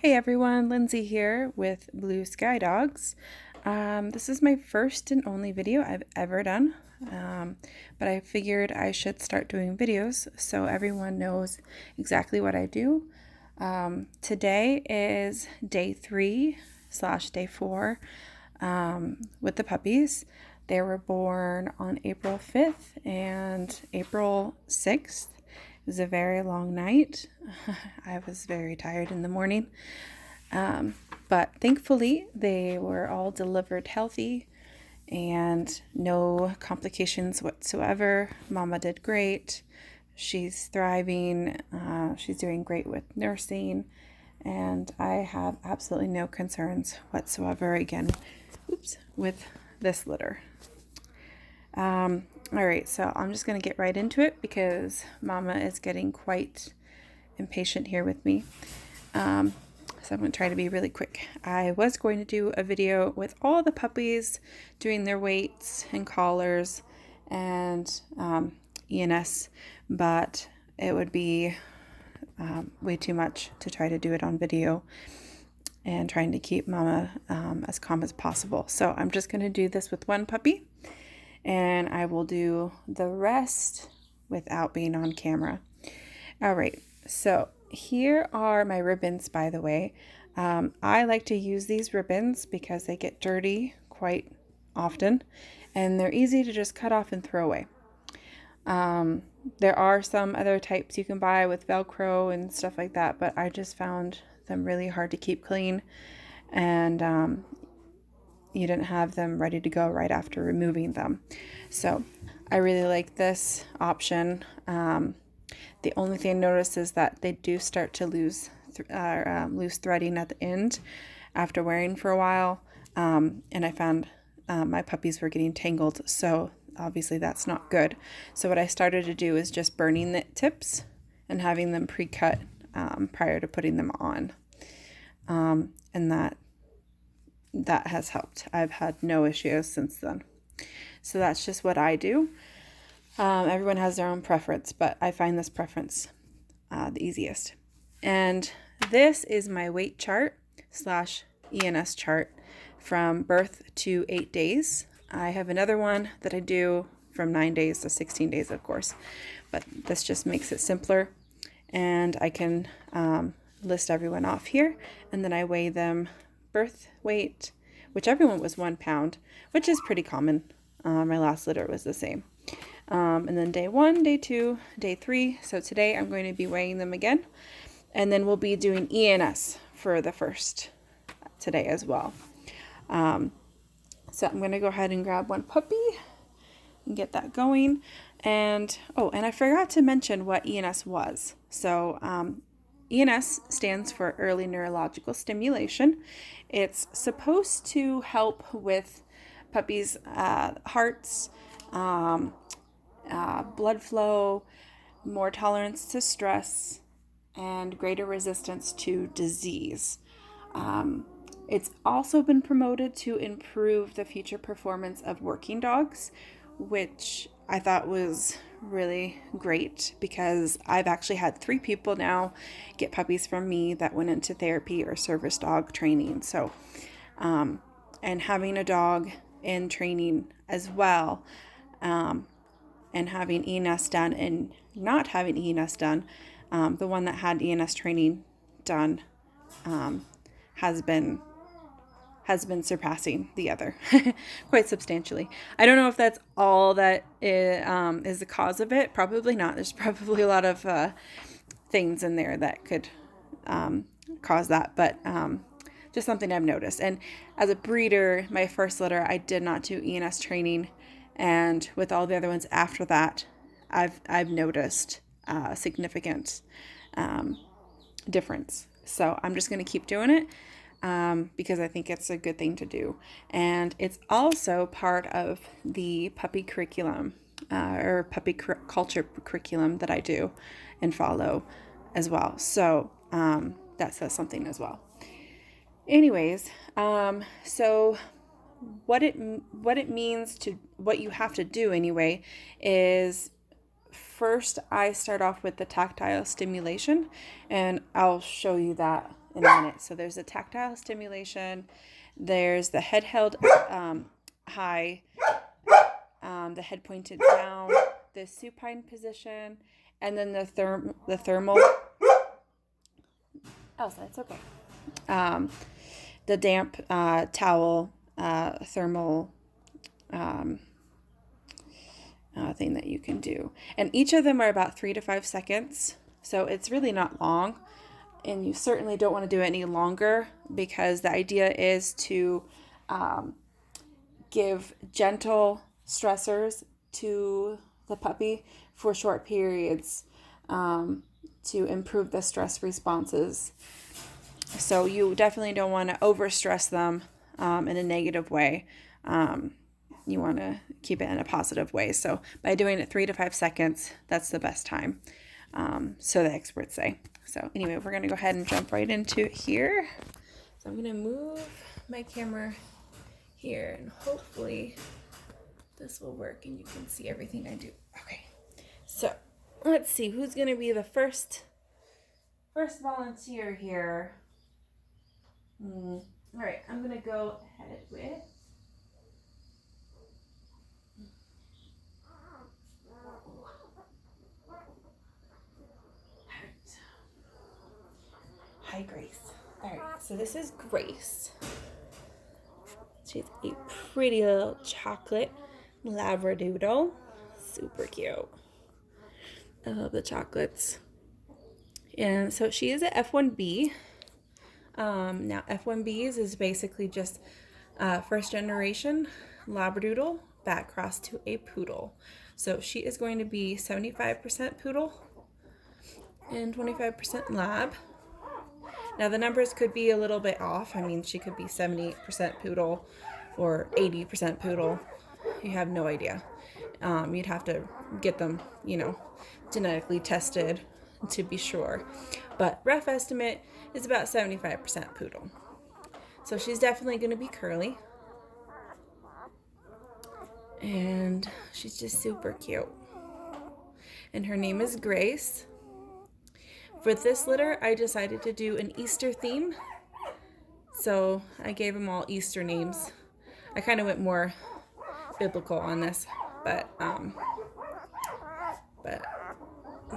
Hey everyone, Lindsay here with Blue Sky Dogs. This is my first and only video I've ever done, but I figured I should start doing videos so everyone knows exactly what I do. Today is day 3/day 4 with the puppies. They were born on April 5th and April 6th. It was a very long night. I was very tired in the morning. But thankfully, they were all delivered healthy and no complications whatsoever. Mama did great. She's thriving. She's doing great with nursing. And I have absolutely no concerns whatsoever, again, with this litter. All right, so I'm just going to get right into it because Mama is getting quite impatient here with me. So I'm going to try to be really quick. I was going to do a video with all the puppies doing their weights and collars and ENS, but it would be way too much to try to do it on video and trying to keep Mama as calm as possible. So I'm just going to do this with one puppy, and I will do the rest without being on camera. All right, so here are my ribbons, by the way. I like to use these ribbons because they get dirty quite often, and they're easy to just cut off and throw away. There are some other types you can buy with Velcro and stuff like that, but I just found them really hard to keep clean, and you didn't have them ready to go right after removing them. So I really like this option. The only thing I noticed is that they do start to lose threading at the end after wearing for a while. And I found my puppies were getting tangled, so obviously that's not good. So what I started to do is just burning the tips and having them pre-cut prior to putting them on. And that has helped. I've had no issues since then. So that's just what I do. Everyone has their own preference, but I find this preference the easiest. And this is my weight chart / ENS chart from birth to 8 days. I have another one that I do from 9 days to 16 days, of course, but this just makes it simpler. And I can list everyone off here, and then I weigh them birth weight, which everyone was 1 pound, which is pretty common. My last litter was the same. And then day 1, day 2, day 3. So today I'm going to be weighing them again. And then we'll be doing ENS for the first today as well. So I'm going to go ahead and grab one puppy and get that going. And I forgot to mention what ENS was. So ENS stands for Early Neurological Stimulation. It's supposed to help with puppies' hearts, blood flow, more tolerance to stress, and greater resistance to disease. It's also been promoted to improve the future performance of working dogs, which I thought was really great because I've actually had 3 people now get puppies from me that went into therapy or service dog training. So, and having a dog in training as well, and having ENS done and not having ENS done, the one that had ENS training done has been surpassing the other quite substantially. I don't know if that's all that is the cause of it. Probably not. There's probably a lot of things in there that could cause that, but just something I've noticed. And as a breeder, my first litter, I did not do ENS training, and with all the other ones after that, I've noticed a significant difference. So I'm just going to keep doing it. Because I think it's a good thing to do. And it's also part of the puppy curriculum or puppy culture curriculum that I do and follow as well. So that says something as well. Anyways, so what it means to what you have to do anyway is first I start off with the tactile stimulation, and I'll show you that in a minute. So there's the tactile stimulation, there's the head held high, the head pointed down, the supine position, and then the thermal. Elsa, it's okay. The damp towel thermal thing that you can do. And each of them are about 3 to 5 seconds. So it's really not long. And you certainly don't want to do it any longer, because the idea is to give gentle stressors to the puppy for short periods to improve the stress responses. So you definitely don't want to overstress them in a negative way. You want to keep it in a positive way. So by doing it 3 to 5 seconds, that's the best time. So the experts say. So anyway, we're going to go ahead and jump right into it here. So I'm going to move my camera here, and hopefully this will work and you can see everything I do. Okay. So let's see who's going to be the first volunteer here. All right, I'm going to go ahead with Hi, Grace. All right, so this is Grace. She's a pretty little chocolate labradoodle. Super cute. I love the chocolates. And so she is an F1B. Now, F1Bs is basically just first generation labradoodle back cross to a poodle. So she is going to be 75% poodle and 25% lab. Now, the numbers could be a little bit off. I mean, she could be 78% poodle or 80% poodle. You have no idea. You'd have to get them, genetically tested to be sure. But rough estimate is about 75% poodle. So she's definitely going to be curly. And she's just super cute. And her name is Grace. For this litter, I decided to do an Easter theme. So I gave them all Easter names. I kind of went more biblical on this, but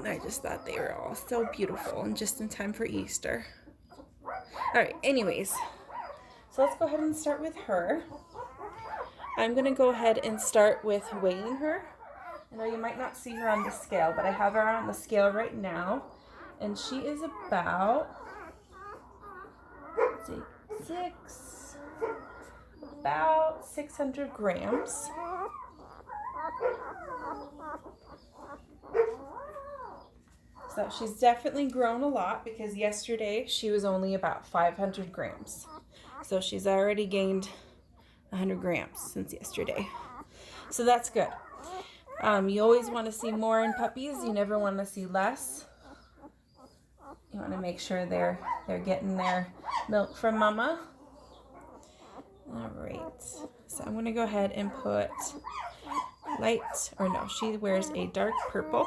I just thought they were all so beautiful and just in time for Easter. All right, anyways, so let's go ahead and start with her. I'm going to go ahead and start with weighing her. I know you might not see her on the scale, but I have her on the scale right now. And she is about, about 600 grams. So she's definitely grown a lot, because yesterday she was only about 500 grams. So she's already gained 100 grams since yesterday. So that's good. You always want to see more in puppies. You never want to see less. You want to make sure they're getting their milk from mama. All right. So I'm going to go ahead and put she wears a dark purple.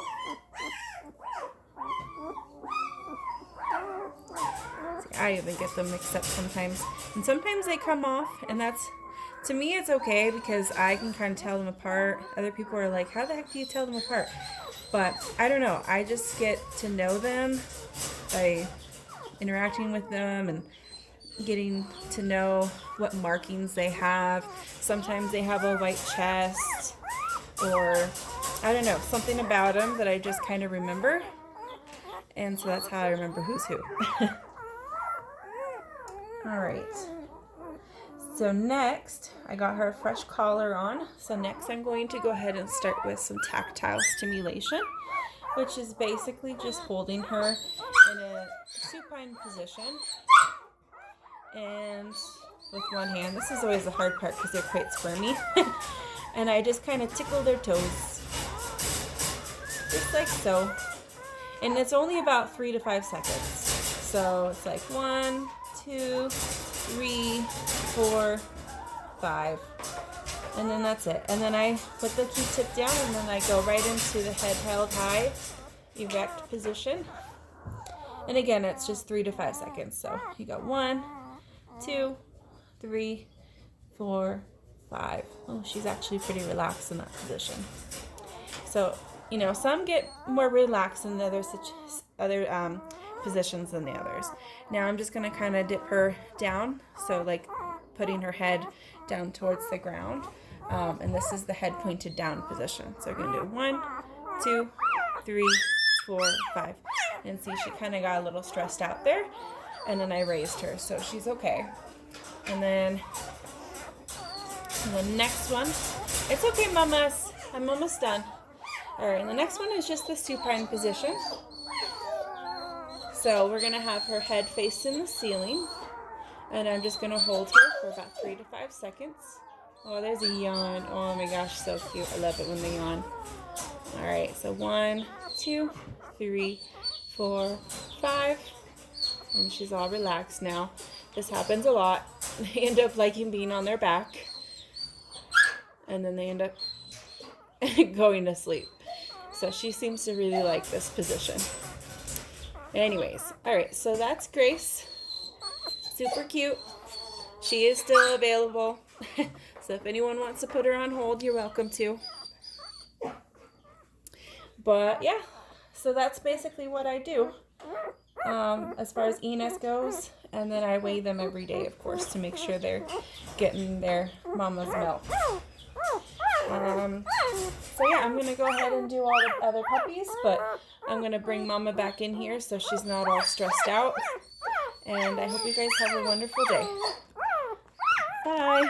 See, I even get them mixed up sometimes. And sometimes they come off, and to me, it's okay, because I can kind of tell them apart. Other people are like, how the heck do you tell them apart? But I don't know. I just get to know them by interacting with them and getting to know what markings they have. Sometimes they have a white chest, or I don't know, something about them that I just kind of remember. And so that's how I remember who's who. All right. So next, I got her a fresh collar on. So next I'm going to go ahead and start with some tactile stimulation, which is basically just holding her in a supine position and with one hand. This is always the hard part because they're quite squirmy. And I just kind of tickle their toes, just like so. And it's only about 3 to 5 seconds. So it's like 1, 2, 3, 4, 5. And then that's it. And then I put the Q-tip down, and then I go right into the head held high, erect position. And again, it's just 3 to 5 seconds. So you got 1, 2, 3, 4, 5. Oh, she's actually pretty relaxed in that position. So, some get more relaxed in the other positions than the others. Now I'm just going to kind of dip her down. So like putting her head down towards the ground. And this is the head pointed down position. So we're going to do 1, 2, 3, 4, 5. And see, she kind of got a little stressed out there. And then I raised her, so she's okay. And then the next one, it's okay, mamas. I'm almost done. All right, and the next one is just the supine position. So we're going to have her head facing the ceiling. And I'm just going to hold her for about 3 to 5 seconds. Oh, there's a yawn. Oh my gosh, so cute. I love it when they yawn. All right, so 1, 2, 3, 4, 5. And she's all relaxed now. This happens a lot. They end up liking being on their back. And then they end up going to sleep. So she seems to really like this position. Anyways, all right, so that's Grace. Super cute. She is still available. So if anyone wants to put her on hold, you're welcome to. But yeah, so that's basically what I do as far as ENS goes. And then I weigh them every day, of course, to make sure they're getting their mama's milk. So yeah, I'm going to go ahead and do all the other puppies, but I'm going to bring mama back in here so she's not all stressed out. And I hope you guys have a wonderful day. Bye.